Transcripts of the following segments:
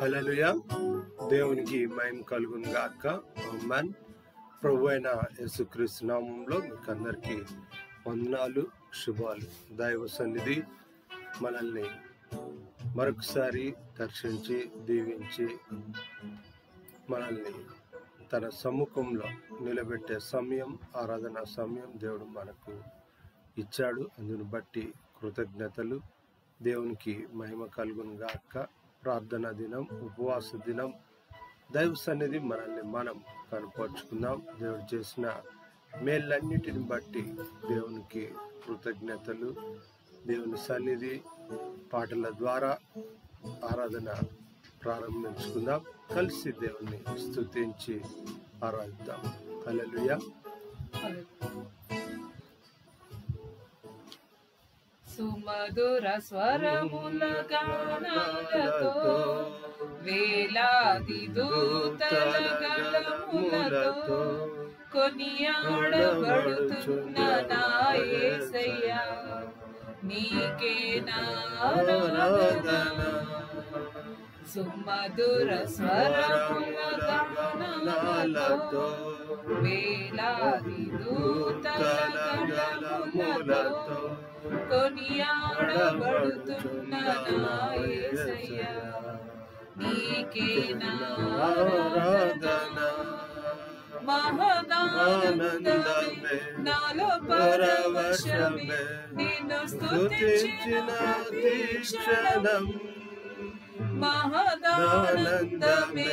హల్లెలూయా. దేవునికి మహిమ కలుగును గాక. ఆమేన్. ప్రభు అయిన యేసుక్రీస్తు నామములో మీకు అందరికీ వందనాలు, శుభాలు. దైవ సన్నిధి మనల్ని మరొకసారి దర్శించి దీవించి మనల్ని తన సమ్ముఖంలో నిలబెట్టే సమయం, ఆరాధన సమయం దేవుడు మనకు ఇచ్చాడు. అందును బట్టి కృతజ్ఞతలు. దేవునికి మహిమ కలుగును గాక. ప్రార్థనా దినం, ఉపవాస దినం, దైవ సన్నిధి మనల్ని మనం కనపరుచుకుందాం. దేవుడు చేసిన మేళ్ళన్నిటిని బట్టి దేవునికి కృతజ్ఞతలు. దేవుని సన్నిధి పాటల ద్వారా ఆరాధన ప్రారంభించుకుందాం. కలిసి దేవుని స్తుతించి ఆరాధిద్దాం. హల్లెలూయా. సుమధుర స్వరముల గానాలతో, వేలాది దూతల గళములతో కొనియాడబడుతున్న నా యేసయ్యా, నీకే నా ఆరాధన. సుమధుర స్వరముల గానాలతో, వేలాది దూతల గళములతో కొనియాడబడుతున్న నా యేసయ్యా, నీకే నా ఆరాధన. మహదానందమే నాలో పరవశమే, నిన్ను స్తుతించిన క్షణం. మహదానందమే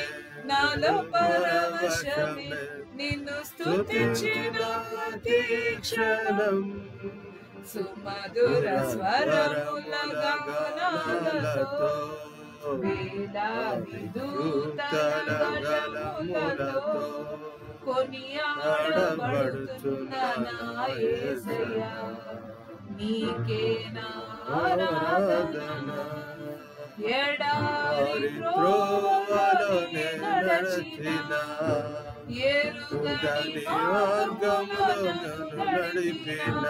నాలో పరవశమే, నిన్ను స్తుతించిన క్షణం. సుమధుర స్వరముల గానాలతో, వేలాది దూతల గళములతో కొనియాడబడుతున్న నా యేసయ్యా, నీకే నా ఆరాధన. ఎడారి త్రోవలోనే నడచిన, ఎరుగని మార్గములో నడిపిన,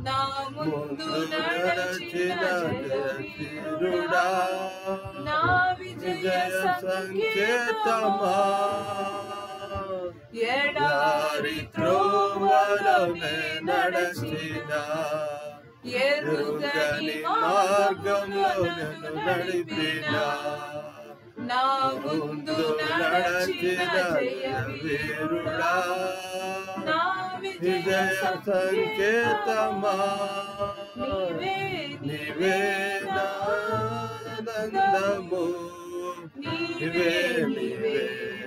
నా ముందు నడచిన జయవీరుడా, నా విజయ సంకేతమా. ఎడారి త్రోవలోనే నడచిన, ఎరుగని మార్గములో నడిపిన, నా ముందు నడచిన జయవీరుడా, నా విజయ సంకేతమా. నీవే నా ఆనందము, నీవే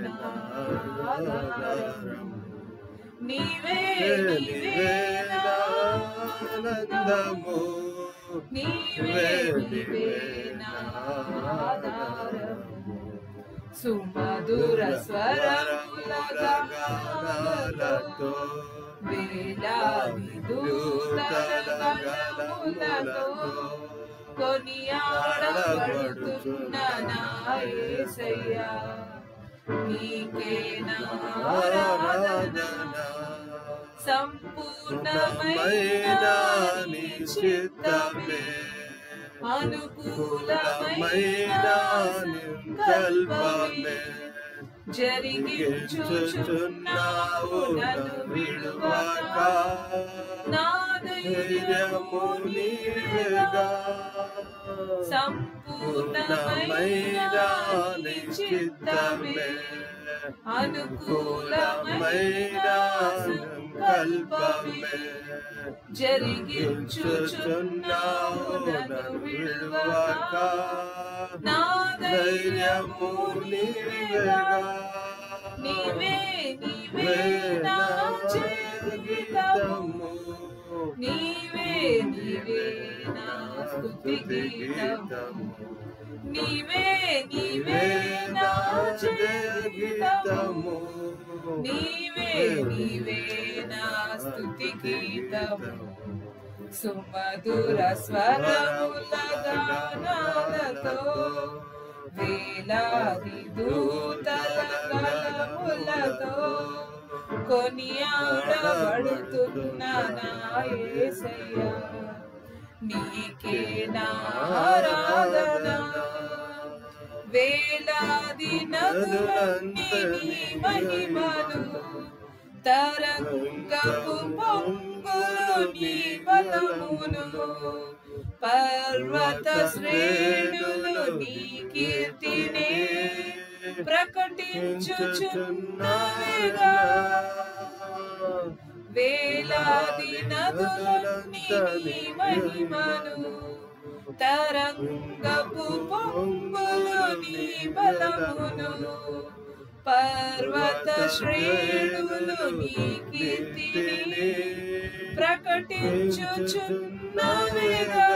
నా ఆధారము, నీవే నా ఆనందము, నీవే నా ఆధారము. సుమధుర స్వరముల గానాలతో, వేలాది దూతల గళములతో కొనియాడబడుతున్న నా యేసయ్యా, నీకే నా ఆరాధన. సంపూర్ణమైన నీ చిత్తమే, అనుకూలమైన సంకల్పమే జరిగించుచున్నావు నన్ను విడువక. నా ధైర్యము నీవేగా, సంపూర్ణమైన నీ చిత్తమే, అనుకూలమైన సంకల్పమే జరిగించుచున్నావు నన్ను విడువక. నా ధైర్యము నీవేగా, నీవే నా జీవితము, నీవే నా స్తుతి గీతము, నీవే నా జీవితము, నీవే నా స్తుతి గీతము. సుమధుర స్వరముల గానాలతో, వేలాది దూతల గళములతో కొనియాడబడుతున్న నా యేసయ్యా, నీకే నా ఆరాధన. వేలాది నదులన్నీ నీ మహిమను తరంగపు పొంగులు నీ బలమును పర్వత శ్రేణులు నీ కీర్తిని ప్రకటించుచున్నవిగా వేలాది నదులన్నీ నీ మహిమను తరంగపు పొంగులు నీ బలమును పర్వత శ్రేణులు నీ కీర్తిని ప్రకటించుచున్నవిగా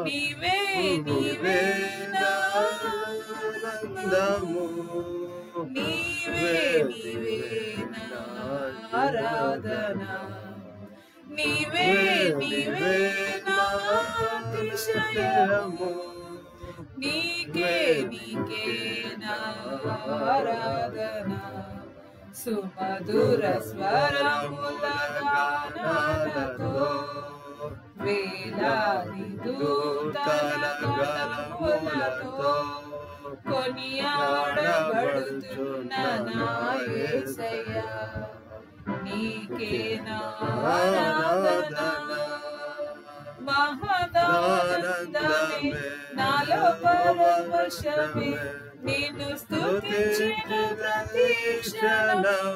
నీవే నీవే నానందము నీవే నీవే నా ఆరాధన నీవే నీవే నా అతిశయము నీకే నీకే నా ఆరాధన సుమధుర స్వరముల గానాలతో వేలాది దూతల గళములతో కొనియాడబడుతున్న నా యేసయ్యా నీకే నా ఆరాధన మహదానందమే నాలో పరవశమే నిన్ను స్తుతించిన ప్రతి క్షణం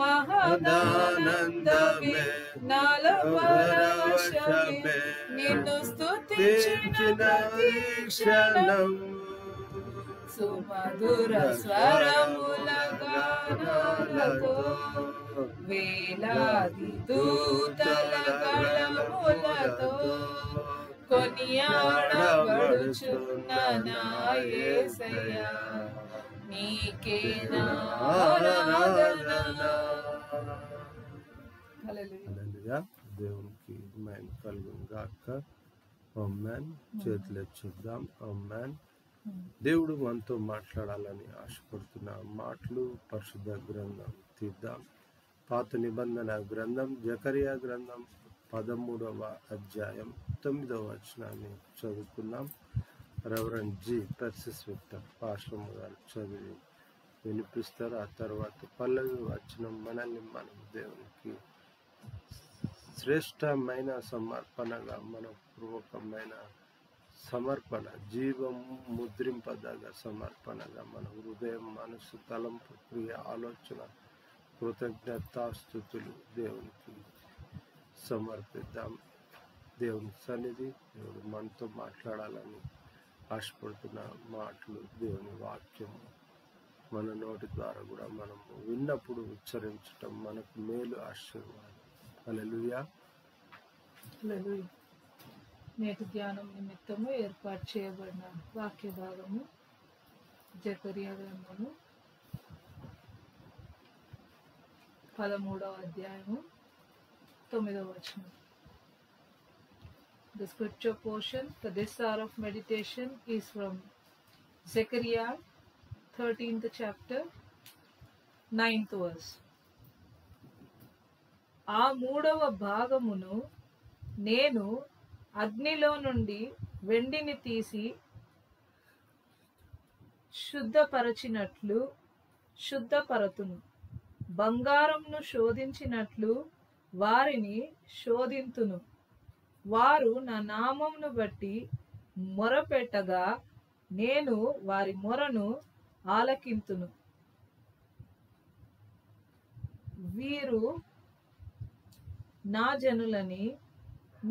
మహదానందమే నాలో పరవశమే నిన్ను స్తుతించిన ప్రతి క్షణం సుమధుర స్వరముల గానాలతో వేలాది దూతల గళములతో కొనియాడబడుచున్న నా యేసయ్యా నీకే నా ఆరాధన. హల్లెలూయా. దేవునికి మహిమ కలుగును గాక. ఆమేన్. చేతులెత్తి చూద్దాం. ఆమేన్. దేవుడు మనతో మాట్లాడాలని ఆశపడుతున్న మాటలు పరిశుద్ధ గ్రంథం తీద్దాం. పాత నిబంధన గ్రంథం జకరియా గ్రంథం 13వ అధ్యాయం 9వ వచనాన్ని చదువుకున్నాం. Reverend G Persis Victor pastor గారు చదివి వినిపిస్తారు. ఆ తర్వాత 12వ వచనం మనల్ని మనం దేవునికి శ్రేష్టమైన సమర్పణగా మనపూర్వకమైన సమర్పణ జీవం ముద్రింపదగ సమర్పణగా మన హృదయం మనసు తలంపు క్రియ ఆలోచన కృతజ్ఞతాస్తుతులు దేవునికి సమర్పిద్దాం. దేవుని సన్నిధి దేవుడు మనతో మాట్లాడాలని ఆశపడుతున్న మాటలు దేవుని వాక్యం మన నోటి ద్వారా కూడా మనము విన్నప్పుడు ఉచ్చరించటం మనకు మేలు ఆశీర్వాదం. హల్లెలూయా. హల్లెలూయా. నేటి ధ్యానం నిమిత్తము ఏర్పాటు చేయబడిన వాక్య భాగము జకరియా గ్రంథము 13వ అధ్యాయము 9వ వచనం. The scripture portion for this hour of meditation is from Zechariah 13th chapter 9th verse. ఆ 3వ భాగమును నేను అగ్నిలో నుండి వెండిని తీసి శుద్ధపరచినట్లు శుద్ధపరతును, బంగారంను శోధించినట్లు వారిని శోధింతును. వారు నా నామమును బట్టి మొరపెట్టగా నేను వారి మొరను ఆలకింతును. వీరు నా జనులని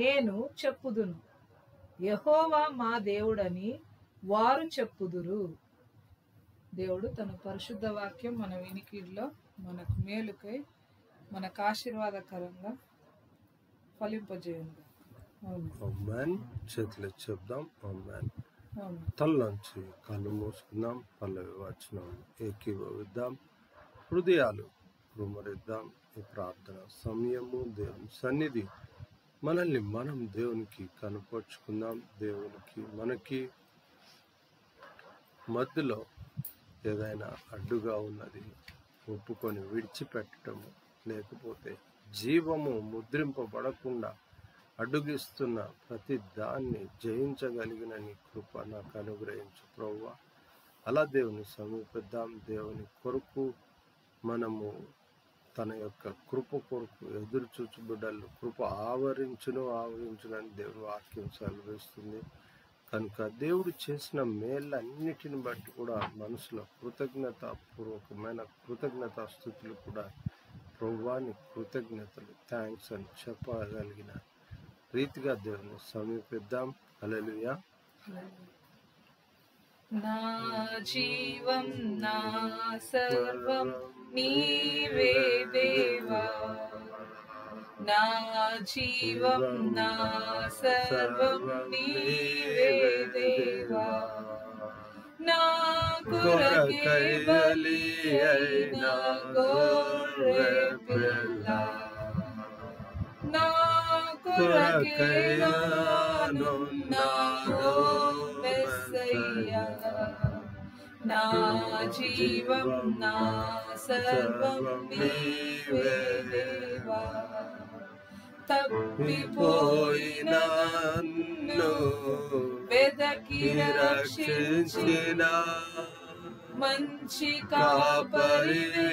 నేను చెప్పుదును, యెహోవా మా దేవుడని వారు చెప్పుదురు. దేవుడు తన పరిశుద్ధ వాక్యం మన వినికిడిలో మనకు మేలుకై మనకు ఆశీర్వాదకరంగా ఫలింపజేయండి. ఆమేన్. చేతులు చెప్దాం. ఆమేన్. తల్లంచి కళ్ళు మూసుకుందాం. 12వ వచనం ఏకీభవిద్దాం. హృదయాలు కుమ్మరిద్దాం. ఈ ప్రార్థన సమయము దేవుని సన్నిధి మనల్ని మనం దేవునికి కనపరుచుకుందాం. దేవునికి మనకి మధ్యలో ఏదైనా అడ్డుగా ఉన్నది ఒప్పుకొని విడిచిపెట్టడము, లేకపోతే జీవము ముద్రింపబడకుండా అడ్డుగిస్తున్న ప్రతి దాన్ని జయించగలిగిన నీ కృప నాకు అనుగ్రహించు ప్రభువా. అలా దేవుని సమీపిద్దాం. దేవుని కొరకు మనము తన యొక్క కృప కొరకు ఎదురు చూచు బిడ్డలు కృప ఆవరించునని దేవుని వాక్యం సెలవిస్తుంది. కనుక దేవుడు చేసిన మేళ్ళన్నిటిని బట్టి కూడా మనసులో కృతజ్ఞతాపూర్వకమైన కృతజ్ఞతాస్తుతులు కూడా ప్రభువాని కృతజ్ఞతలు థ్యాంక్స్ అని చెప్పగలిగిన రీతిగా దేవుని సమీపిద్దాం. హల్లెలూయా. నా జీవం నా సర్వం నీవే దేవా, నా జీవం నా సర్వం నీవే దేవా, నా కొరకై బలి అయిన గొర్రె పిల్ల, నా కొరకై నానున్నాడు మెస్సయ్యా, నా జీవం నా సర్వం నీవే దేవా, తప్పిపోయిన నన్ను వెదకి రక్షించిన మంచి కాపరివే,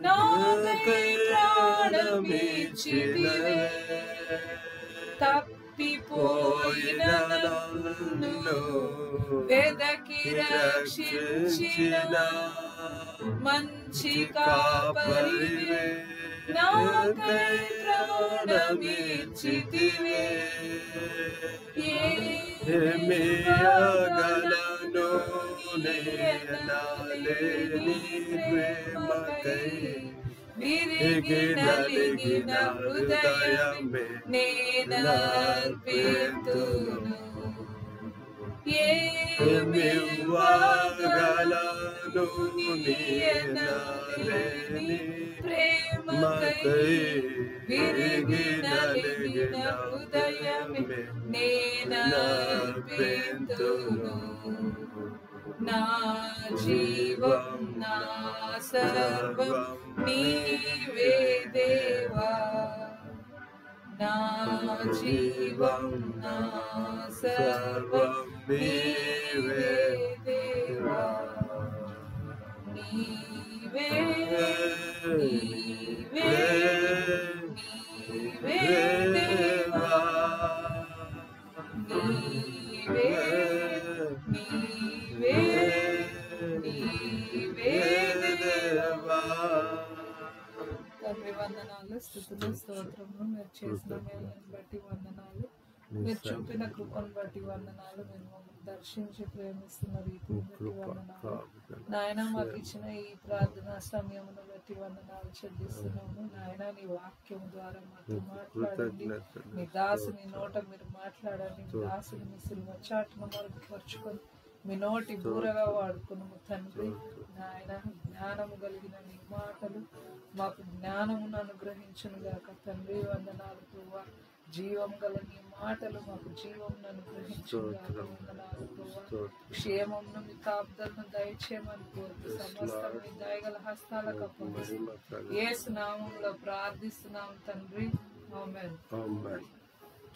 నాకై ప్రాణమిచ్చితివే, తప్పిపోయిన నన్ను వెదకి రక్షించిన మంచి కాపరివే, నాకై ప్రాణమిచ్చితివే. ఏమి అగలను నేనలేని ప్రేమకై విరిగి నలిగిన హృదయమే నేనర్పితును. ఏమి అగలను నేనలేని ప్రేమకై విరిగి నలిగిన హృదయమే నేనర్పితును. నా జీవం నా సర్వం నీవే దేవా, నా జీవం నా సర్వం నీవే దేవా, నీవే నీవే నీవే దేవా, నీవే నీవే నీవే దేవా. తండ్రి వందనాలు, స్తుతులు, స్తోత్రములు. మీరు చేసిన మేలుని బట్టి వందనాలు, మీరు చూపిన కృపను బట్టి వందనాలు, మీరు మమ్మల్ని దర్శించి ప్రేమిస్తున్న రీతిని బట్టి వందనాలు నాయన. మాకు ఇచ్చిన ఈ ప్రార్థనా సమయమును బట్టి వందనాలు చెల్లిస్తున్నాము నాయన. నీ వాక్యం ద్వారా మాతో మాట్లాడండి, మీ దాసుని నోట మీరు మాట్లాడండి, మీ దాసుని మీ సిలువ చాటును మరుగుపరుచుకొని మీ నోటి బూరగా వాడుకున్నాము తండ్రి నాయన. జ్ఞానము కలిగిన నీ మాటలు మాకు జ్ఞానమును అనుగ్రహించును గాక తండ్రి. వందనాలు ప్రభువా. జీవం గల నీ మాటలు మాకు జీవమును అనుగ్రహించును గాక. వందనాలు ప్రభువా. క్షేమమును మీ కాపుదలను దయచేయమని కోరుతూ సమస్తం మీ దయగల హస్తాలకు అప్పగిస్తూ యేసు నామములో ప్రార్థిస్తున్నాం తండ్రి. ఆమేన్. ఆమేన్.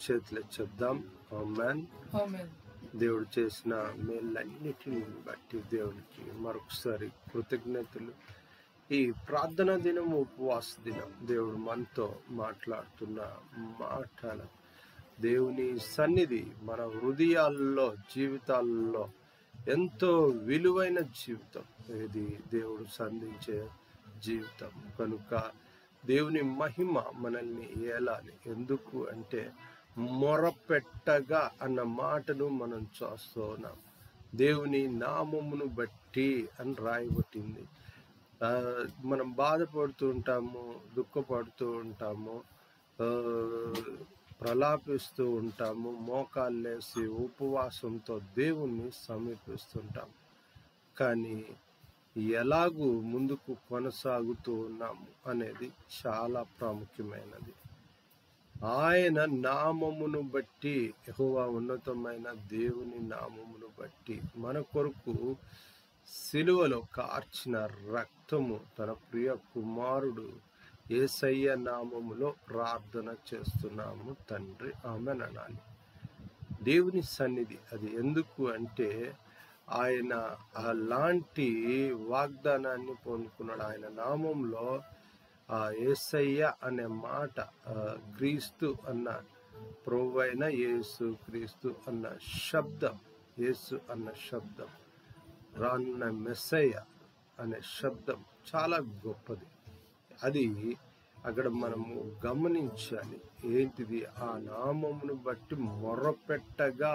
చేతులు చెప్దాం. ఆమేన్. ఆమేన్. దేవుడు చేసిన మేళ్ళన్నిటిని బట్టి దేవునికి మరొకసారి కృతజ్ఞతలు. ఈ ప్రార్థన దినం, ఉపవాస దినం దేవుడు మనతో మాట్లాడుతున్న మాటలు దేవుని సన్నిధి మన హృదయాల్లో జీవితాల్లో ఎంతో విలువైన జీవితం ఇది, దేవుడు సంధించే జీవితం. కనుక దేవుని మహిమ మనల్ని ఏలాలి. ఎందుకు అంటే మొరపెట్టగా అన్న మాటను మనం చూస్తూ ఉన్నాం. దేవుని నామమును బట్టి అని రాయబట్టింది. మనం బాధపడుతూ ఉంటాము, దుఃఖపడుతూ ఉంటాము, ప్రలాపిస్తూ ఉంటాము, మోకాళ్ళేసి ఉపవాసంతో దేవుణ్ణి సమీపిస్తుంటాం. కానీ ఎలాగూ ముందుకు కొనసాగుతూ ఉన్నాము అనేది చాలా ప్రాముఖ్యమైనది. ఆయన నామమును బట్టి, యెహోవా ఉన్నతమైన దేవుని నామమును బట్టి మన కొరకు సిలువలో కార్చిన రక్తము, తన ప్రియ కుమారుడు యేసయ్య నామములో ప్రార్థన చేస్తున్నాము తండ్రి, ఆమేన్ అనాలి. దేవుని సన్నిధి అది ఎందుకు అంటే ఆయన అలాంటి వాగ్దానాన్ని పొందుకున్నాడు. ఆయన నామంలో యేసయ్య అనే మాట, క్రీస్తు అన్న ప్రభువైన యేసు క్రీస్తు అన్న శబ్దం, యేసు అన్న శబ్దం, రానున్న మెస్సయ్య అనే శబ్దం చాలా గొప్పది. అది అక్కడ మనము గమనించాలి. ఏంటిది? ఆ నామమును బట్టి మొర్రపెట్టగా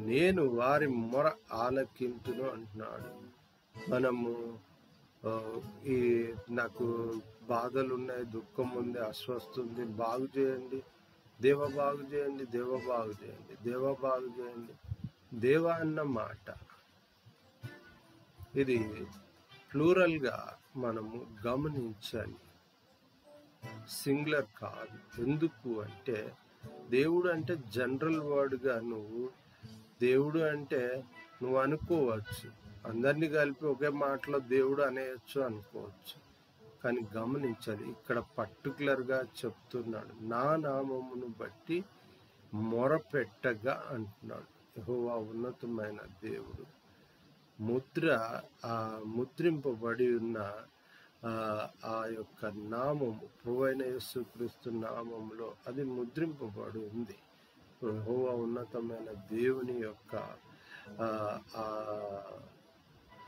నేను వారి మొర ఆలకింతును అంటున్నాడు. మనము ఈ నాకు బాధలు ఉన్నాయి, దుఃఖం ఉంది, అస్వస్థ ఉంది, బాగు చేయండి దేవ, బాగు చేయండి దేవ, బాగు చేయండి దేవ, బాగు చేయండి దేవ అన్న మాట ఇది ప్లూరల్గా మనము గమనించాలి, సింగులర్ కాదు. ఎందుకు అంటే దేవుడు అంటే జనరల్ వర్డ్గా నువ్వు దేవుడు అంటే నువ్వు అనుకోవచ్చు, అందరినీ కలిపి ఒకే మాటలో దేవుడు అనేయచ్చు అనుకోవచ్చు. కానీ గమనించాలి, ఇక్కడ పర్టికులర్గా చెప్తున్నాడు, నా నామమును బట్టి మొరపెట్టగా అంటున్నాడు. యెహోవా ఉన్నతమైన దేవుడు, ముద్రింపబడి ఉన్న ఆ యొక్క నామము ప్రభువైన యేసుక్రీస్తు నామములో అది ముద్రింపబడి ఉంది. యెహోవా ఉన్నతమైన దేవుని యొక్క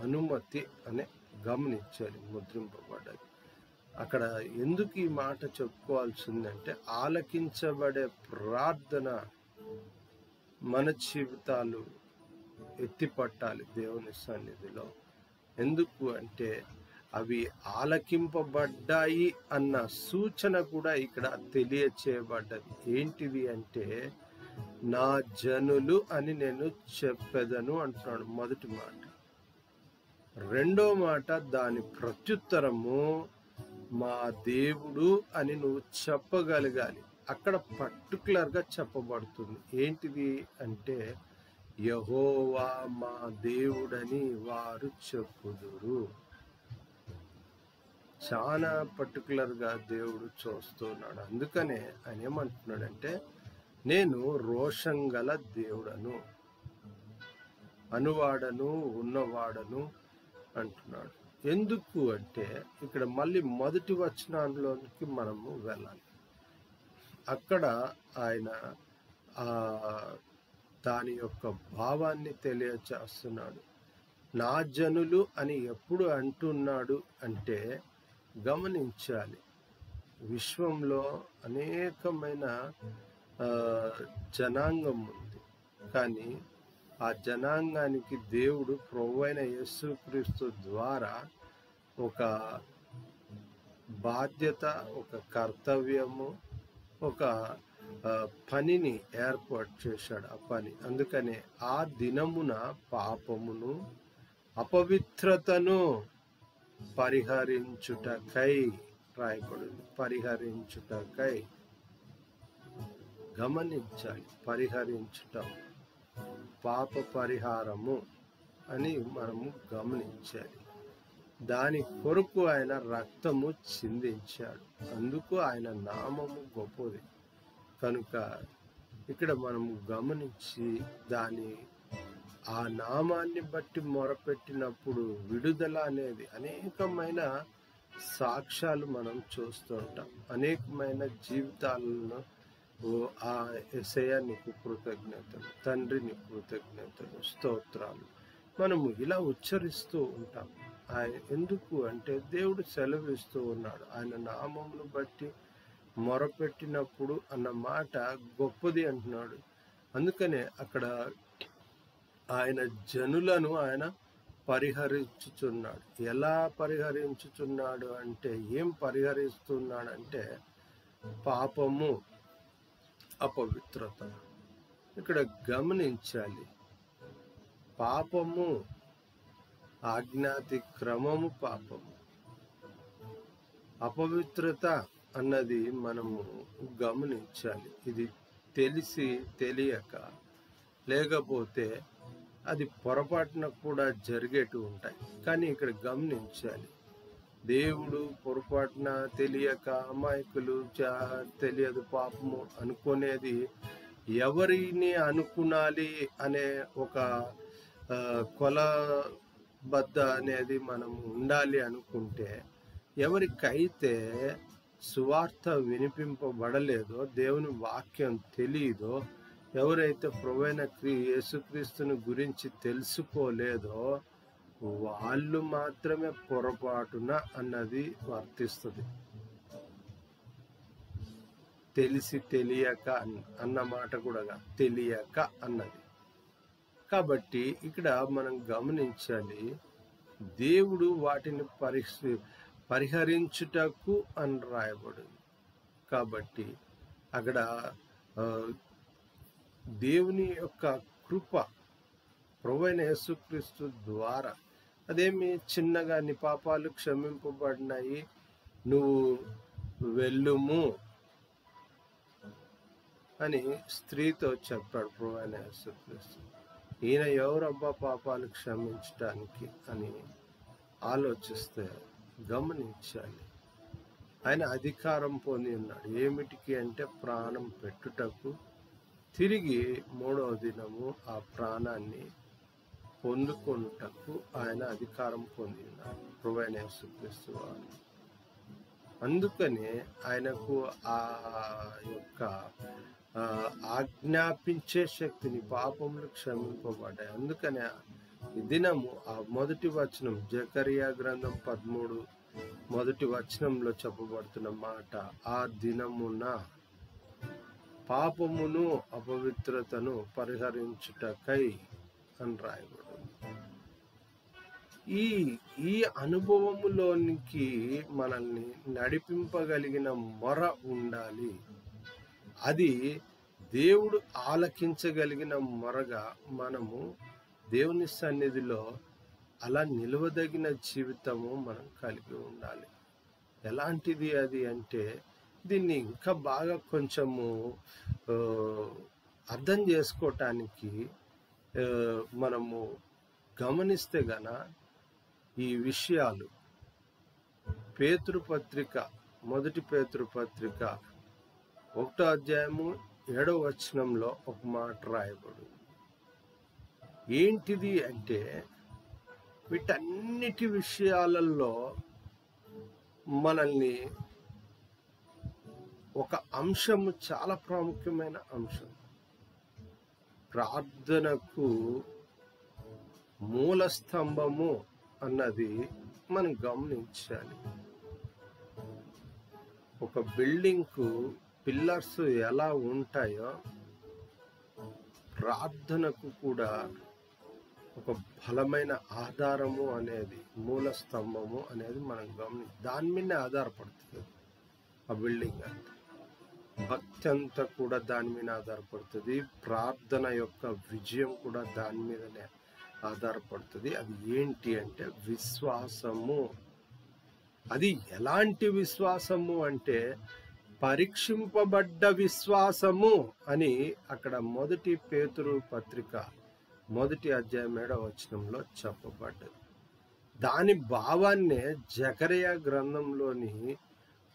అనుమతి అనే గమనించాలి, ముద్రింపబడ్డది. అక్కడ ఎందుకు ఈ మాట చెప్పుకోవాల్సిందంటే ఆలకించబడే ప్రార్థన మన జీవితాలు ఎత్తిపట్టాలి దేవుని సన్నిధిలో. ఎందుకు అంటే అవి ఆలకింపబడ్డాయి అన్న సూచన కూడా ఇక్కడ తెలియచేయబడ్డది. ఏంటిది అంటే నా జనులు అని నేను చెప్పెదను అంటున్నాడు మొదటి మాట. రెండో మాట దాని ప్రత్యుత్తరము మా దేవుడు అని నువ్వు చెప్పగలగాలి. అక్కడ పర్టికులర్గా చెప్పబడుతుంది. ఏంటిది అంటే యెహోవా మా దేవుడని వారు చెప్పుదురు. చాలా పర్టికులర్గా దేవుడు చూస్తున్నాడు. అందుకనే ఆయన ఏమంటున్నాడంటే నేను రోషం గల దేవుడను, అనువాడను, ఉన్నవాడను అంటున్నాడు. ఎందుకు అంటే ఇక్కడ మళ్ళీ మొదటి వచనంలోనికి మనము వెళ్ళాలి. అక్కడ ఆయన దాని యొక్క భావాన్ని తెలియచేస్తున్నాడు. నా జనులు అని ఎప్పుడు అంటున్నాడు అంటే గమనించాలి, విశ్వంలో అనేకమైన జనాంగం ఉంది. కానీ ఆ జనాంగానికి దేవుడు ప్రభువైన యేసుక్రీస్తు ద్వారా ఒక బాధ్యత, ఒక కర్తవ్యము, ఒక పనిని ఏర్పాటు చేశాడు. ఆ పని అందుకనే ఆ దినమున పాపమును అపవిత్రతను పరిహరించుటకై రాయబడింది. పరిహరించుటకై గమనించాలి, పరిహరించటం, పాప పరిహారము అని మనము గమనించాలి. దాని కొరకు ఆయన రక్తము చిందించాడు. అందుకు ఆయన నామము గొప్పది. కనుక ఇక్కడ మనము గమనించి ఆ నామాన్ని బట్టి మొరపెట్టినప్పుడు విడుదల అనేది అనేకమైన సాక్ష్యాలు మనం చూస్తూ ఉంటాం. అనేకమైన జీవితాలను ఆ యేసయ్య నీకు కృతజ్ఞతలు, తండ్రి నీకు కృతజ్ఞతలు, స్తోత్రాలు మనము ఇలా ఉచ్చరిస్తూ ఉంటాం. ఆయన ఎందుకు అంటే దేవుడు సెలవిస్తూ ఉన్నాడు. ఆయన నామమును బట్టి మొరపెట్టినప్పుడు అన్న మాట గొప్పది అంటున్నాడు. అందుకనే అక్కడ ఆయన జనులను ఆయన పరిహరించుచున్నాడు. ఎలా పరిహరించుచున్నాడు అంటే ఏం పరిహరిస్తున్నాడంటే పాపము, అపవిత్రత. ఇక్కడ గమనించాలి, పాపము ఆజ్ఞాతి క్రమము పాపము, అపవిత్రత అన్నది మనము గమనించాలి. ఇది తెలిసి తెలియక లేకపోతే అది పొరపాటున కూడా జరిగేటు ఉంటాయి. కానీ ఇక్కడ గమనించాలి, దేవుడు పొరపాటున తెలియక అమాయకులు తెలియదు పాపము అనుకునేది ఎవరిని అనుకునాలి అనే ఒక కొలబద్ద అనేది మనం ఉండాలి అనుకుంటే, ఎవరికైతే సువార్త వినిపింపబడలేదో, దేవుని వాక్యం తెలియదో, ఎవరైతే ప్రభువైన యేసుక్రీస్తుని గురించి తెలుసుకోలేదో వాళ్ళు మాత్రమే పొరపాటున అన్నది వర్తిస్తుంది. తెలిసి తెలియక అన్న మాట కూడా తెలియక అన్నది. కాబట్టి ఇక్కడ మనం గమనించాలి, దేవుడు వాటిని పరిహరించుటకు అని రాయబడింది. కాబట్టి అక్కడ దేవుని యొక్క కృప ప్రభువైన యేసుక్రీస్తు ద్వారా, అదేమి చిన్నగా నీ పాపాలు క్షమింపబడినాయి, నువ్వు వెళ్ళుము అని స్త్రీతో చెప్పాడు ప్రభువైన యేసుక్రీస్తు. ఈయన ఎవరబ్బా పాపాలు క్షమించటానికి అని ఆలోచిస్తే గమనించాలి, ఆయన అధికారం పొంది ఉన్నాడు. ఏమిటికి అంటే ప్రాణం పెట్టుటకు, తిరిగి 3వ దినము ఆ ప్రాణాన్ని పొందుకొనుటకు ఆయన అధికారం పొంది ఉన్నాడు ప్రభువైన యేసుక్రీస్తు వారు. అందుకనే ఆయనకు ఆ యొక్క ఆజ్ఞాపించే శక్తిని, పాపములు క్షమింపబడ్డాయి. అందుకనే ఈ దినము ఆ మొదటి వచనం, జకరియా గ్రంథం 13 మొదటి వచనంలో చెప్పబడుతున్న మాట, ఆ దినమున పాపమును అపవిత్రతను పరిహరించుటకై అని రాయబడింది. ఈ అనుభవములోనికి మనల్ని నడిపింపగలిగిన మొర ఉండాలి. అది దేవుడు ఆలకించగలిగిన మొరగా మనము దేవుని సన్నిధిలో అలా నిలవదగిన జీవితము మనం కలిగి ఉండాలి. ఎలాంటిది అది అంటే, దీన్ని ఇంకా బాగా కొంచెము అర్థం చేసుకోవటానికి మనము గమనిస్తే గన ఈ విషయాలు పేతురుపత్రిక, మొదటి పేతురుపత్రిక 1వ అధ్యాయము 7వ వచనంలో ఒక మాట రాయబడింది. ఏంటిది అంటే, వీటన్నిటి విషయాలలో మనల్ని ఒక అంశము, చాలా ప్రాముఖ్యమైన అంశం, ప్రార్థనకు మూల స్తంభము అన్నది మనం గమనించాలి. ఒక బిల్డింగ్కు పిల్లర్స్ ఎలా ఉంటాయో, ప్రార్థనకు కూడా ఒక బలమైన ఆధారము అనేది, మూల స్తంభము అనేది మనం దాని మీదనే ఆధారపడుతుంది ఆ బిల్డింగ్ అంతా. భక్తి అంతా కూడా దాని మీద ఆధారపడుతుంది. ప్రార్థన యొక్క విజయం కూడా దాని మీదనే ఆధారపడుతుంది. అది ఏంటి అంటే విశ్వాసము. అది ఎలాంటి విశ్వాసము అంటే పరీక్షింపబడ్డ విశ్వాసము అని అక్కడ మొదటి పేతురు పత్రిక 1వ అధ్యాయం 7వ వచనంలో చెప్పబడ్డది. దాని భావాన్నే జకరియా గ్రంథంలోని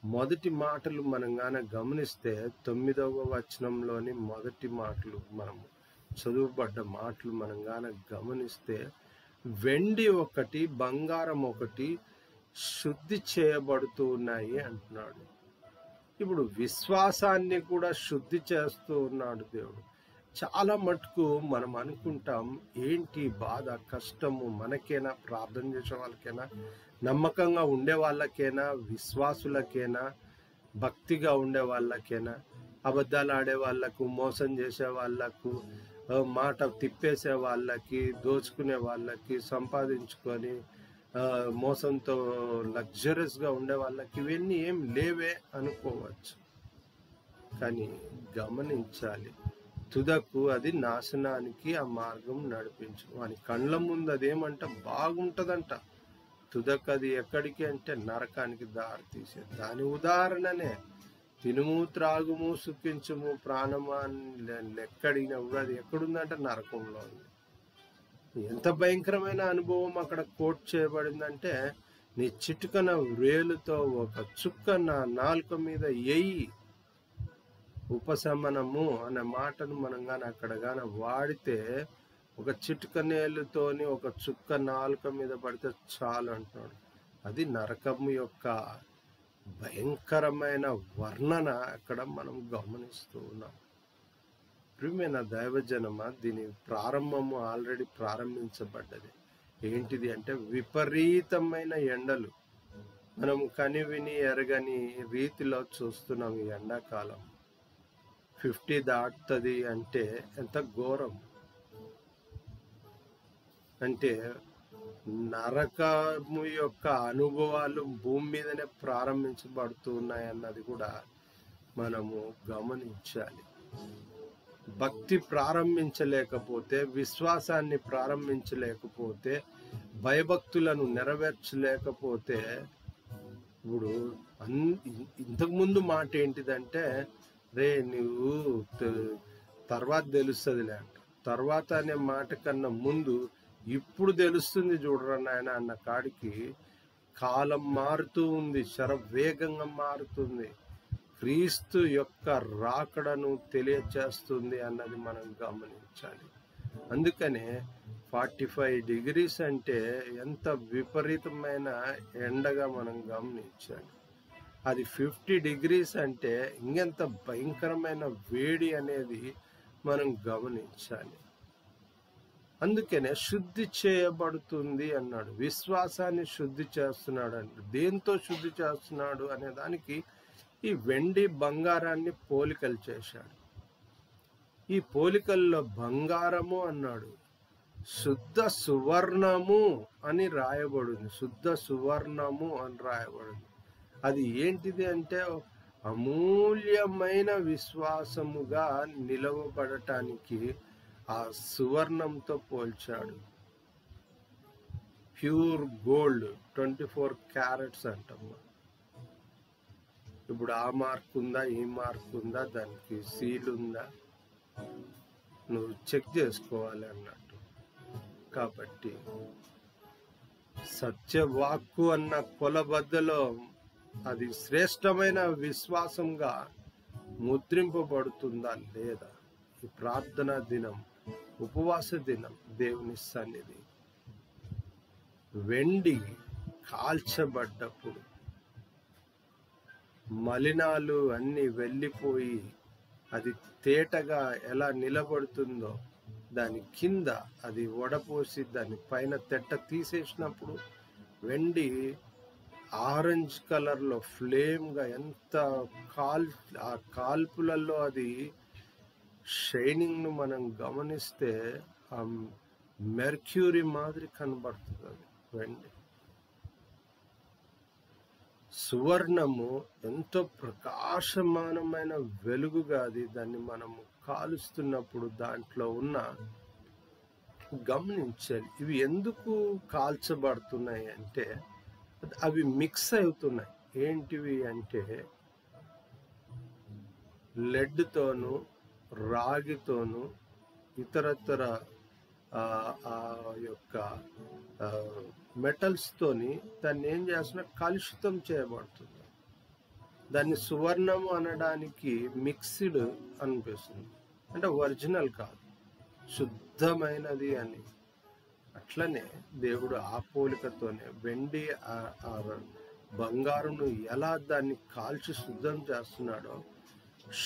మొదటి మాటలు మనం గాన గమనిస్తే 9వ వచనంలోని మొదటి మాటలు, మనము చదువుబడ్డ మాటలు మనం గాన గమనిస్తే, వెండి ఒకటి బంగారం ఒకటి శుద్ధి చేయబడుతూ ఉన్నాయి అంటున్నాడు. ఇప్పుడు విశ్వాసాన్ని కూడా శుద్ధి చేస్తూ ఉన్నాడు దేవుడు. చాలా మటుకు మనం అనుకుంటాం, ఏంటి బాధ, కష్టము మనకేనా, ప్రార్థన చేసే వాళ్ళకేనా, నమ్మకంగా ఉండే వాళ్ళకేనా, విశ్వాసులకేనా, భక్తిగా ఉండే వాళ్ళకేనా, అబద్ధాలు ఆడే వాళ్ళకు, మోసం చేసే వాళ్ళకు, మాట తిప్పేసే వాళ్ళకి, దోచుకునే వాళ్ళకి, సంపాదించుకొని మోసంతో లగ్జరీస్గా ఉండే వాళ్ళకి ఇవన్నీ ఏం లేవే అనుకోవచ్చు. కానీ గమనించాలి, తుదకు అది నాశనానికి ఆ మార్గం నడిపించు. వాని కళ్ళ ముందు అదేమంట బాగుంటదంట, తుదకు అది ఎక్కడికి అంటే నరకానికి దారి తీసే. దాని ఉదాహరణనే తినుము త్రాగుము సుఖించుము ప్రాణమాన్ని ఎక్కడినా కూడా అది ఎక్కడుందంటే నరకంలో ఉంది. ఎంత భయంకరమైన అనుభవం అక్కడ కోట్ చేయబడిందంటే, నీ చిటికన వేలుతో ఒక చుక్క నా నాలుక మీద ఎయ్యి. ఉపశమనము అనే మాటను మనం కానీ అక్కడ కానీ వాడితే, ఒక చిటికనేలుతోని ఒక చుక్క నాలుక మీద పడితే చాలు అంటున్నాడు. అది నరకము యొక్క భయంకరమైన వర్ణన అక్కడ మనం గమనిస్తూ ఉన్నాం. ప్రియమైన దైవజనమా, దీని ప్రారంభము ఆల్రెడీ ప్రారంభించబడ్డది. ఏంటిది అంటే విపరీతమైన ఎండలు. మనం కనివిని ఎరగని రీతిలో చూస్తున్నాం. ఈ ఎండాకాలం 50 దాటుతుంది అంటే ఎంత ఘోరం. అంటే నరకము యొక్క అనుభవాలు భూమి మీదనే ప్రారంభించబడుతున్నాయి అన్నది కూడా మనము గమనించాలి. భక్తి ప్రారంభించలేకపోతే, విశ్వాసాన్ని ప్రారంభించలేకపోతే, భయభక్తులను నెరవేర్చలేకపోతే, ఇప్పుడు ఇంతకుముందు మాట ఏంటిదంటే, రే నువ్వు తర్వాత తెలుస్తుందిలే అంట. తర్వాత అనే మాట కన్నా ముందు ఇప్పుడు తెలుస్తుంది చూడరా నాయన అన్న కాడికి కాలం మారుతూ ఉంది, శరవేగంగా మారుతుంది. క్రీస్తు యొక్క రాకడను తెలియచేస్తుంది అన్నది మనం గమనించాలి. అందుకనే 45 degrees అంటే ఎంత విపరీతమైన ఎండగా మనం గమనించాలి. అది 50 degrees అంటే ఇంకెంత భయంకరమైన వేడి అనేది మనం గమనించాలి. అందుకనే శుద్ధి చేయబడుతుంది అన్నాడు. విశ్వాసాన్ని శుద్ధి చేస్తున్నాడు అంటే దేంతో శుద్ధి చేస్తున్నాడు అనే దానికి ఈ వెండి బంగారాన్ని పోలికలు చేశాడు. ఈ పోలికల్లో బంగారము అన్నాడు, శుద్ధ సువర్ణము అని రాయబడింది. శుద్ధ సువర్ణము అని రాయబడింది. అది ఏంటిది అంటే అమూల్యమైన విశ్వాసముగా నిలవబడటానికి ఆ సువర్ణంతో పోల్చాడు. ప్యూర్ గోల్డ్ 24 క్యారెట్స్ అంటాము. ఇప్పుడు ఆ మార్క్ ఉందా, ఈ మార్క్ ఉందా, దానికి సీల్ ఉందా, నువ్వు చెక్ చేసుకోవాలి అన్నట్టు. కాబట్టి సత్యవాక్కు అన్న కొలబద్దలో అది శ్రేష్టమైన విశ్వాసంగా ముద్రింపబడుతుందా లేదా? ఈ ప్రార్థనా దినం, ఉపవాస దినం, దేవుని సన్నిధి, వెండి కాల్చబడ్డప్పుడు మలినాలు అన్ని వెళ్ళిపోయి అది తేటగా ఎలా నిలబడుతుందో, దాని కింద అది వడపోసి దాని పైన తెట్ట తీసేసినప్పుడు వెండి ఆరెంజ్ కలర్లో ఫ్లేమ్గా ఎంత ఆ కాల్పులలో అది షైనింగ్ను మనం గమనిస్తే ఆ మెర్క్యూరీ మాదిరి కనబడుతుంది అది వెండి. సువర్ణము ఎంతో ప్రకాశమానమైన వెలుగుగా అది దాన్ని మనము కాలుస్తున్నప్పుడు దాంట్లో ఉన్న గమనించాలి. ఇవి ఎందుకు కాల్చబడుతున్నాయి అంటే అవి మిక్స్ అవుతున్నాయి. ఏంటివి అంటే లెడ్తోను, రాగితోను, ఇతరతర ఆ యొక్క మెటల్స్ తోని దాన్ని ఏం చేస్తున్నా కలుషితం చేయబడుతుంది. దాన్ని సువర్ణము అనడానికి మిక్స్డ్ అనిపిస్తుంది, అంటే ఒరిజినల్ కాదు, శుద్ధమైనది అని. అట్లనే దేవుడు ఆ పోలికతోనే వెండి బంగారును ఎలా దాన్ని కాల్చి శుద్ధం చేస్తున్నాడో,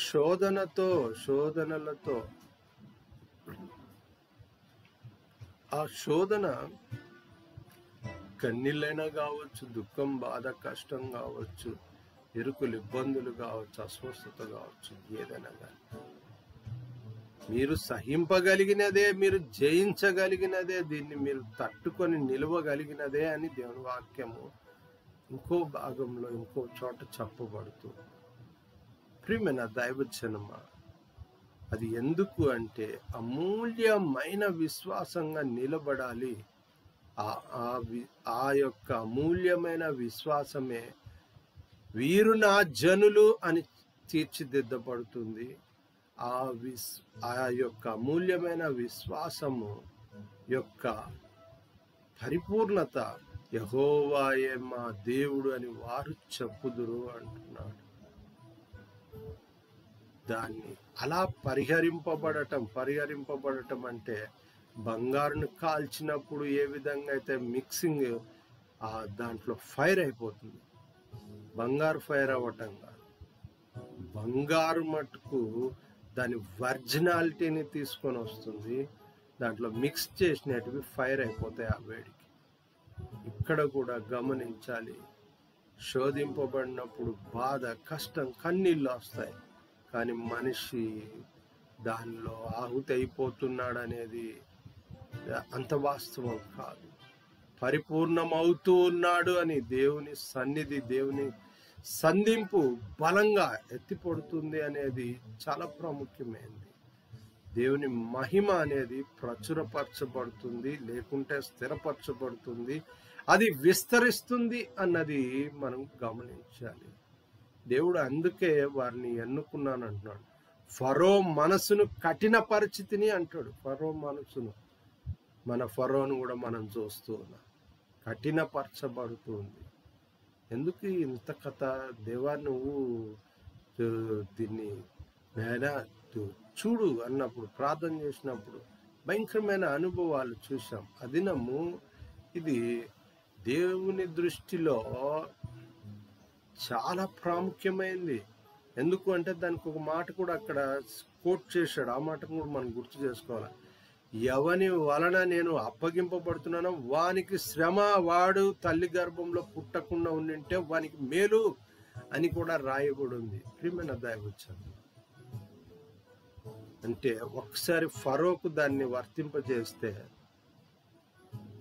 శోధనలతో ఆ శోధన కన్నీళ్ళైనా కావచ్చు, దుఃఖం, బాధ, కష్టం కావచ్చు, ఇరుకులు, ఇబ్బందులు కావచ్చు, అస్వస్థత కావచ్చు, ఏదైనా కానీ మీరు సహింపగలిగినదే, మీరు జయించగలిగినదే, దీన్ని మీరు తట్టుకొని నిలవగలిగినదే అని దేవుని వాక్యము ఇంకో భాగంలో ఇంకో చోట చెప్పబడుతుంది. ప్రియమైన దైవజనమా, అది ఎందుకు అంటే అమూల్యమైన విశ్వాసంగా నిలబడాలి. ఆ యొక్క అమూల్యమైన విశ్వాసమే వీరు నా జనులు అని తీర్చిదిద్దబడుతుంది. ఆ యొక్క అమూల్యమైన విశ్వాసము యొక్క పరిపూర్ణత యెహోవాయే మా దేవుడు అని వారు చెప్పుదురు అంటున్నాడు. దాన్ని అలా పరిహరింపబడటం అంటే బంగారును కాల్చినప్పుడు ఏ విధంగా అయితే మిక్సింగ్ దాంట్లో ఫైర్ అయిపోతుంది, బంగారు ఫైర్ అవ్వటం కాదు. బంగారు మట్టుకు దాని ఒరిజినాలిటీని తీసుకొని వస్తుంది, దాంట్లో మిక్స్ చేసినవి ఫైర్ అయిపోతాయి ఆ వేడికి. ఇక్కడ కూడా గమనించాలి, శోధింపబడినప్పుడు బాధ, కష్టం, కన్నీళ్ళు వస్తాయి. కానీ మనిషి దానిలో ఆహుతి అయిపోతున్నాడు అనేది అంత వాస్తవం కాదు. పరిపూర్ణమవుతూ ఉన్నాడు అని దేవుని సన్నిధి, దేవుని సంధింపు బలంగా ఎత్తిపడుతుంది అనేది చాలా ప్రాముఖ్యమైనది. దేవుని మహిమ అనేది ప్రచురపరచబడుతుంది, లేకుంటే స్థిరపరచబడుతుంది, అది విస్తరిస్తుంది అన్నది మనం గమనించాలి. దేవుడు అందుకే వారిని ఎన్నుకున్నాను అంటున్నాడు. ఫరో మనసును కఠిన పరిస్థితిని అంటాడు. ఫరో మనసును, మన ఫరోను కూడా మనం చూస్తూ ఉన్నాం, కఠినపరచబడుతుంది. ఎందుకు ఇంత కథ దేవా, నువ్వు దీన్ని నేనా చూడు అన్నప్పుడు, ప్రార్థన చేసినప్పుడు భయంకరమైన అనుభవాలు చూసాం. అదినము ఇది దేవుని దృష్టిలో చాలా ప్రాముఖ్యమైంది. ఎందుకు అంటే దానికి ఒక మాట కూడా అక్కడ కోట్ చేశాడు. ఆ మాట కూడా మనం గుర్తు చేసుకోవాలి. ఎవని వలన నేను అప్పగింపబడుతున్నానో వానికి శ్రమ, వాడు తల్లి గర్భంలో పుట్టకుండా ఉండింటే వానికి మేలు అని కూడా రాయబడి ఉంది. ప్రియమైన దైవజనం అంటే ఒకసారి ఫరోకు దాన్ని వర్తింపజేస్తే,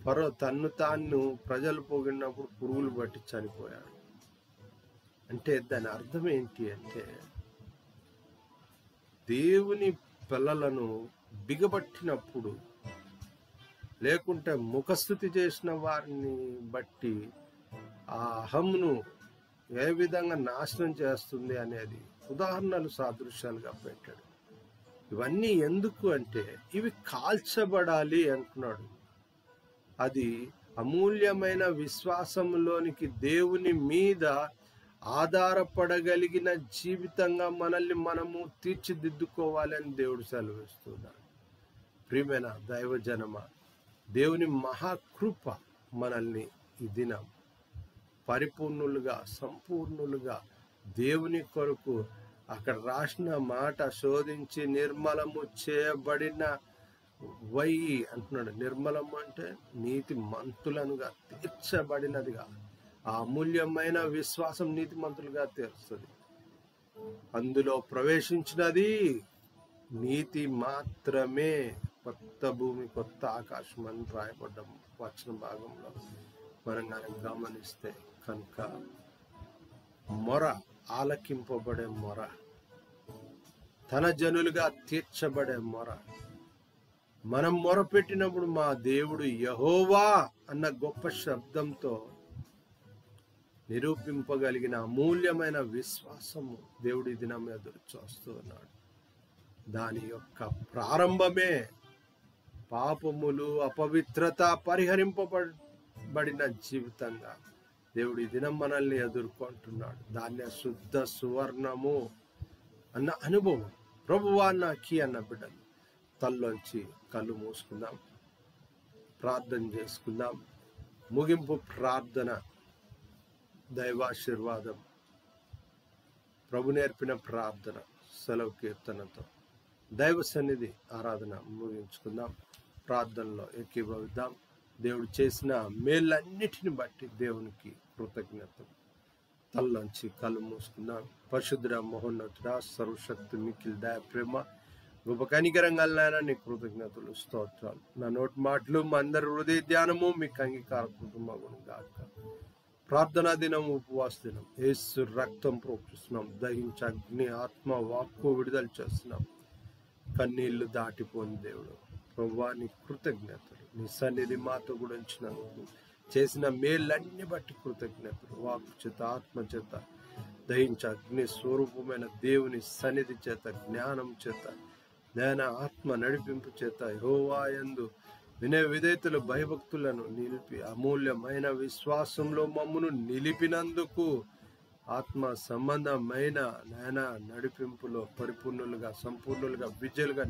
ఫరో తాను ప్రజలు పోగినప్పుడు పురుగులు బట్టి చనిపోయాడు. అంటే దాని అర్థం ఏంటి అంటే, దేవుని పిల్లలను బిగబట్టినప్పుడు, లేకుంటే ముఖస్థుతి చేసిన వారిని బట్టి ఆ అహంను ఏ విధంగా నాశనం చేస్తుంది అనేది ఉదాహరణలు, సాదృశ్యాలుగా పెట్టాడు. ఇవన్నీ ఎందుకు అంటే ఇవి కాల్చబడాలి అంటున్నాడు. అది అమూల్యమైన విశ్వాసంలోనికి, దేవుని మీద ఆధారపడగలిగిన జీవితంగా మనల్ని మనము తీర్చిదిద్దుకోవాలి అని దేవుడు సెలవిస్తున్నాడు. ప్రియమైన దైవజనమ, దేవుని మహాకృప మనల్ని ఈ దినం పరిపూర్ణులుగా, సంపూర్ణులుగా దేవుని కొరకు, అక్కడ రాసిన మాట శోధించి నిర్మలము చేయబడిన వయ్యి అంటున్నాడు. నిర్మలము అంటే నీతి మంతులనుగా తీర్చబడినదిగా. ఆ అమూల్యమైన విశ్వాసం నీతి మంతులుగా తీరుస్తుంది. అందులో ప్రవేశించినది నీతి మాత్రమే. కొత్త భూమి, కొత్త ఆకాశం అని రాయబడ్డ వచన భాగంలో మనం గమనిస్తే కనుక మొర, ఆలకింపబడే మొర, తన జనులుగా తీర్చబడే మొర, మనం మొర పెట్టినప్పుడు మా దేవుడు యెహోవా అన్న గొప్ప శబ్దంతో నిరూపింపగలిగిన అమూల్యమైన విశ్వాసము దేవుడి దినం ఎదురు చూస్తూ ఉన్నాడు. దాని యొక్క ప్రారంభమే పాపములు, అపవిత్రత పరిహరింపబడిన జీవితంగా దేవుడి దినం మనల్ని ఎదుర్కొంటున్నాడు. దాన్ని శుద్ధ సువర్ణము అన్న అనుభవం. ప్రభువా నాకి అన్న బిడ్డలు తల్లోంచి కళ్ళు మూసుకుందాం, ప్రార్థన చేసుకుందాం. ముగింపు ప్రార్థన, దైవాశీర్వాదం, ప్రభు నేర్పిన ప్రార్థన, సెలవు కీర్తనతో దైవ సన్నిధి ఆరాధన ముగించుకుందాం. ప్రార్థనలో ఏకీభవిద్దాం. దేవుడు చేసిన మేళ్ళన్నిటిని బట్టి దేవునికి కృతజ్ఞతలు. తల్లోంచి కళ్ళు మూసుకుందాం. పరిశుద్ధుడ, మహోన్నతుడ, సర్వశక్తి, మిక్కిలి దయ, ప్రేమ, గొప్ప కనికరంగా నీ కృతజ్ఞతలు, స్తోత్రాలు. నా నోటి మాటలు, మా అందరి హృదయ ధ్యానము మీకు అంగీకారకృతమగును గాక. ప్రార్థనా దినం, ఉపవాస దినం యేసు రక్తం ప్రోక్షిస్తున్నాం. దహించి అగ్ని, ఆత్మ, వాక్కు విడుదల చేస్తున్నాం. కన్నీళ్లు దాటిపోని దేవుడు ప్రభువా, నీ కృతజ్ఞతలు. నీ సన్నిధి మాతో కూడా ఉంచినందుకు, చేసిన మేళ్ళన్ని బట్టి కృతజ్ఞతలు. వాక్కు చేత, ఆత్మ చేత, దహించి అగ్ని స్వరూపమైన దేవుని సన్నిధి చేత, జ్ఞానం చేత, జ్ఞాన ఆత్మ నడిపింపు చేత, యెహోవా యందు వినయ విధేయతలు భయభక్తులను నిలిపి అమూల్యమైన విశ్వాసంలో మమ్మను నిలిపినందుకు ఆత్మ సంబంధమైన నాయన నడిపింపులో పరిపూర్ణులుగా సంపూర్ణులుగా విజయులుగా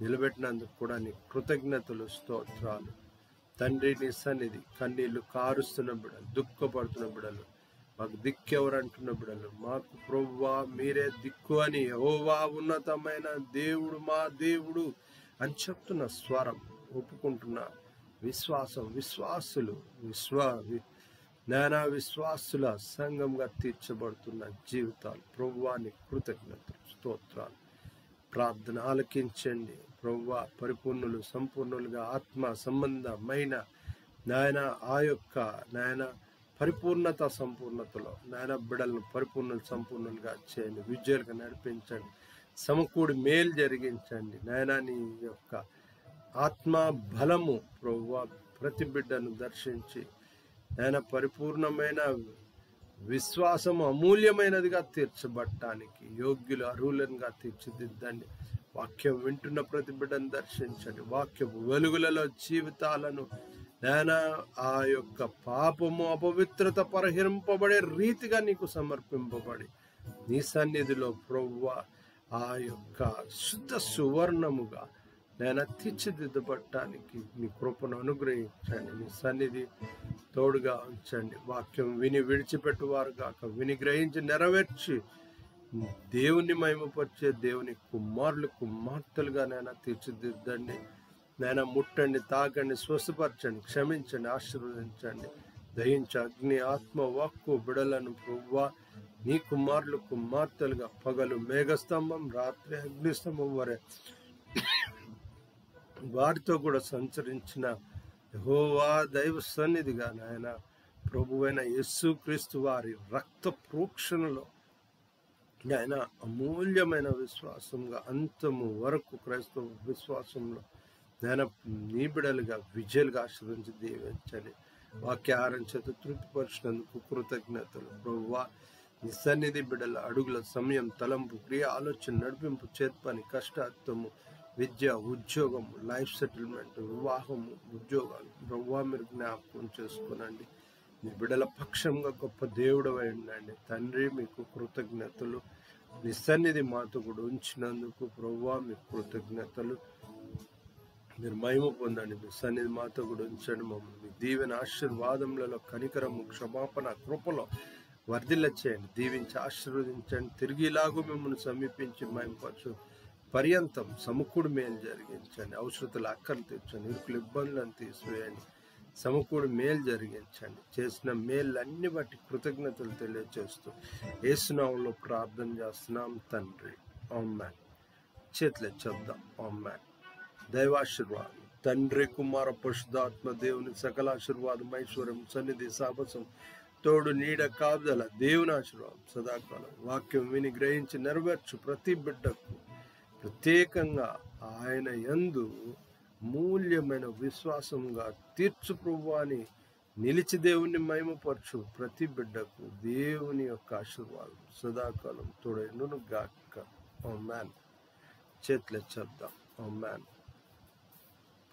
నిలబెట్టినందుకు కూడా నీ కృతజ్ఞతలు స్తోత్రాలు తండ్రి. నీ సన్నిధి కన్నీళ్లు కారుస్తున్న బిడ్డలు, దుఃఖపడుతున్న బిడ్డలు, మాకు దిక్కెవరు అంటున్న బిడ్డలు, మాకు ప్రభువా మీరే దిక్కు అని యెహోవా ఉన్నతమైన దేవుడు మా దేవుడు అని చెప్తున్న స్వరం ఒప్పుకుంటున్న విశ్వాసులు విశ్వాసుల సంఘంగా తీర్చబడుతున్న జీవితాలు ప్రభువాని కృతజ్ఞతలు స్తోత్రాలు. ప్రార్థన ఆలకించండి ప్రభువా. పరిపూర్ణులు సంపూర్ణులుగా ఆత్మ సంబంధమైన నాయన ఆ యొక్క నాయన పరిపూర్ణత సంపూర్ణతలో నాయన బిడ్డలను పరిపూర్ణులు సంపూర్ణులుగా చేయండి, విజయాలుగా నడిపించండి, సమకూడి మేలు జరిగించండి నాయన. నీ యొక్క ఆత్మ బలము ప్రభువా ప్రతి బిడ్డను దర్శించి నాయన పరిపూర్ణమైన విశ్వాసము అమూల్యమైనదిగా తీర్చబడటానికి యోగ్యులు అర్హులనుగా తీర్చిదిద్దండి. వాక్యం వింటున్న ప్రతి బిడ్డను దర్శించండి. వాక్యపు వెలుగులలో జీవితాలను నాయన ఆ యొక్క పాపము అపవిత్రత పరిహరింపబడే రీతిగా నీకు సమర్పింపబడి నీ సన్నిధిలో ప్రభువా ఆ యొక్క శుద్ధ సువర్ణముగా నేను తీర్చిదిద్దబడటానికి నీ కృపను అనుగ్రహించండి. నీ సన్నిధి తోడుగా ఉంచండి. వాక్యం విని విడిచిపెట్టువారు గాక, విని గ్రహించి నెరవేర్చి దేవుని మహిమపరిచే దేవుని కుమారులు కుమార్తెలుగా నేను తీర్చిదిద్దండి. నేను ముట్టండి, తాకండి, స్వస్థపరచండి, క్షమించండి, ఆశీర్వదించండి. దయించి అగ్ని ఆత్మ వాక్కు బిడలను ప్రభువా నీ కుమారులు కుమార్తెలుగా పగలు మేఘస్తంభం, రాత్రి అగ్నిస్తంభం వరే వారితో కూడా సంచరించిన యెహోవా దైవ సన్నిధిగా నాయన ప్రభువైన యేసుక్రీస్తు వారి రక్త ప్రోక్షణలో నాయన అమూల్యమైన విశ్వాసంగా అంతము వరకు క్రైస్తవ విశ్వాసంలో నాయన నీ బిడలుగా విజయాలుగా ఆశీర్వదించి దీవించండి. వాక్యాహారం చేత తృప్తిపరిచినందుకు కృతజ్ఞతలు ప్రభువా. నీ సన్నిధి బిడ్డల అడుగుల సమయం, తలంపు, క్రియ, ఆలోచన, నడిపింపు, చేత్పని, కష్టార్థము, విద్య, ఉద్యోగము, లైఫ్ సెటిల్మెంట్, వివాహము, ఉద్యోగాలు ప్రభువా మీరు జ్ఞాపకం చేసుకోనండి. నీ బిడ్డల పక్షంగా గొప్ప దేవుడవై ఉండండి తండ్రి. మీకు కృతజ్ఞతలు. నీ సన్నిధి మాతో కూడా ఉంచినందుకు ప్రభువా మీకు కృతజ్ఞతలు. మీరు మహిమ పొందండి. మీ సన్నిధి మాతో కూడా ఉంచండి. మమ్మల్ని మీ దీవెన ఆశీర్వాదములలో కనికరము, క్షమాపణ, కృపలో వర్ధిల్ల చేయండి. దీవించి ఆశీర్వదించండి. తిరిగి ఇలాగూ మిమ్మల్ని సమీపించి మహిమపరచు పర్యంతం సమకూడి మేలు జరిగించండి. అవసరతలు అక్కలు తీర్చండి. ఇరుకులు ఇబ్బందులను తీసివేయండి. సమకూడి మేలు జరిగించండి. చేసిన మేళ్ళన్ని బట్టి కృతజ్ఞతలు తెలియజేస్తూ యేసు నామములో ప్రార్థన చేస్తున్నాం తండ్రి. ఆమేన్. చేతులు చెప్దాం. ఆమేన్. దైవాశీర్వాదం తండ్రి, కుమార, పరిశుద్ధాత్మ దేవుని సకల ఆశీర్వాదం, ఐశ్వర్యం, సన్నిధి, సాహసం, తోడు, నీడ, కాపుదల దేవుని ఆశీర్వాదం సదాకాలం. వాక్యం విని గ్రహించి నెరవేర్చు ప్రతి బిడ్డకు ప్రత్యేకంగా ఆయన యందు మూల్యమైన విశ్వాసంగా తీర్చు ప్రభువాని నిలిచి దేవుని మహిమపరచు ప్రతి బిడ్డకు దేవుని యొక్క ఆశీర్వాదం సదాకాలం తోడైనను గాక. ఆమేన్. చేతులు చెప్దాం. ఆమేన్.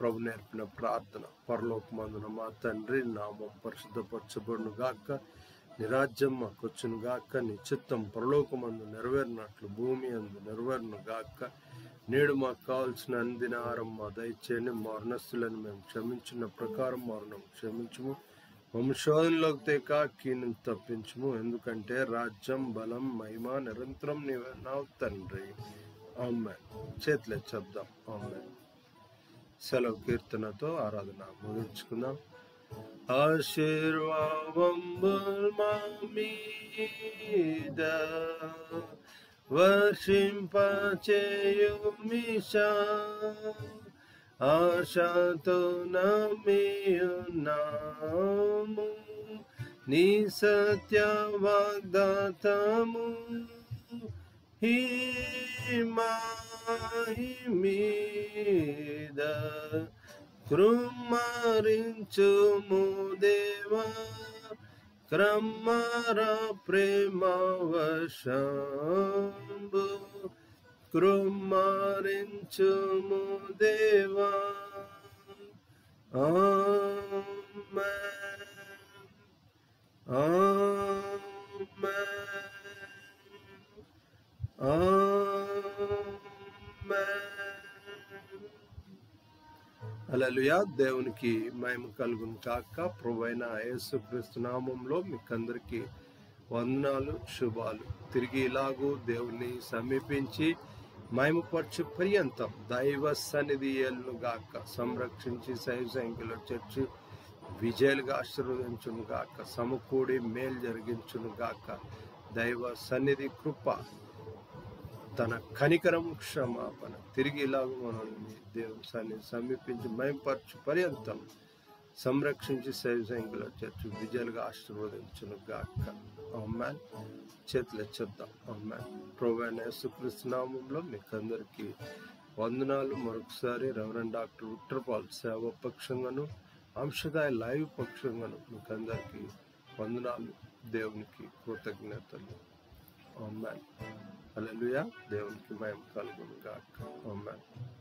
ప్రభు నేర్పిన ప్రార్థన. పరలోకమందున మా తండ్రి, నామం పరిశుద్ధపరచబడును గాక, నీ రాజ్యం మాకొచ్చును గాక, నీ చిత్తం పరలోకమందు నెరవేరినట్లు భూమి అందు నెరవేరును గాక. నేడు మాకు కావాల్సిన అందిన ఆహారం మా దయచేయండి. మా రుణస్తులను మేము క్షమించిన ప్రకారం మరణం క్షమించుము. మమ్మ శోధనలోకి తేక కీను తప్పించుము. ఎందుకంటే రాజ్యం, బలం, మహిమ నిరంతరం నీవే నా తండ్రి. ఆమేన్. చేతులే చెప్దాం. ఆమేన్. సెలవు కీర్తనతో ఆరాధన ముగించుకుందాం. ఆశీర్వాదంబుల్ మా మీద వర్షింపచేయుమిషా, ఆశతో నమ్మియున్నాము నీ సత్య వాగ్దాతము. హిమాయి మీద కృమ్మరించుము దేవా, క్రమ్మర ప్రేమ వశంబు. కృమ్మరించుము దేవా, హల్లెలూయా. దేవునికి మహిమ కలుగును కాక. ప్రభువైన యేసుక్రీస్తు నామంలో మీకందరికీ వందనాలు, శుభాలు. తిరిగి ఇలాగూ దేవుని సమీపించి మహిమపరచు పర్యంతం దైవ సన్నిధి ఏలును గాక, సంరక్షించి సైవ సంఖ్యలో చర్చి విజయాలుగా ఆశీర్వదించును గాక, సమకూడి మేలు జరిగించును గాక. దైవ సన్నిధి కృప, తన కనికరం, క్షమాపణ తిరిగి ఇలాగూ మనల్ని దేవుని సన్నిధి సమీపించి మహిమపరచు పర్యంతం సంరక్షించి సైవ సంఖ్యలో చర్చి విజయాలుగా ఆశీర్వదించును గాక. ఆమేన్. చేతులు ఎత్తేద్దాం. ఆమేన్. ప్రభువైన యేసుక్రీస్తు నామంలో మీకు అందరికీ వందనాలు. మరొకసారి రెవరెండ్ డాక్టర్ విక్టర్ పాల్ సేవ పక్షంగాను, అంశదాయ లైవ్ పక్షంగాను మీకు అందరికీ వందనాలు, దేవునికి కృతజ్ఞతలు. ఆమేన్. హల్లెలూయా. దేవునికి మహిమ కలుగును గాక. ఆమేన్.